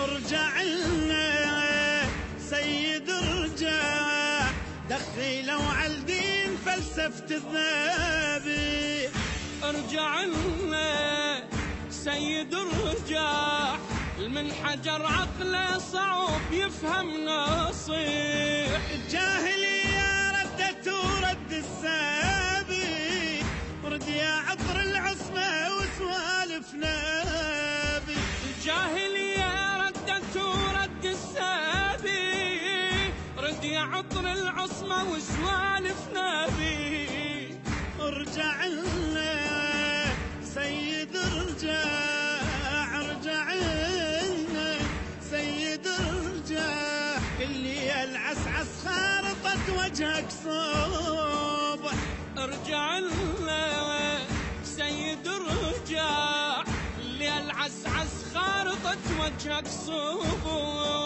ارجع لنا سيد ارجع، دخلوا عالدين فلسفة الذابي. ارجع لنا سيد ارجع، المنحجر عقله صعب يفهم نصيح. الجاهلية ردت ورد السابي، رد يا عطر العصمة وسوالف نابي. الجاهلية ردت ورد السابي، رد يا عطر العصمة وسوالف نابي. ارجع لنا سيد ارجع، ارجع لنا سيد ارجع، اللي العسعس خارطت وجهك صبح. ارجع لنا سيد ارجع، اللي العسعس خارطت وجهك صبح.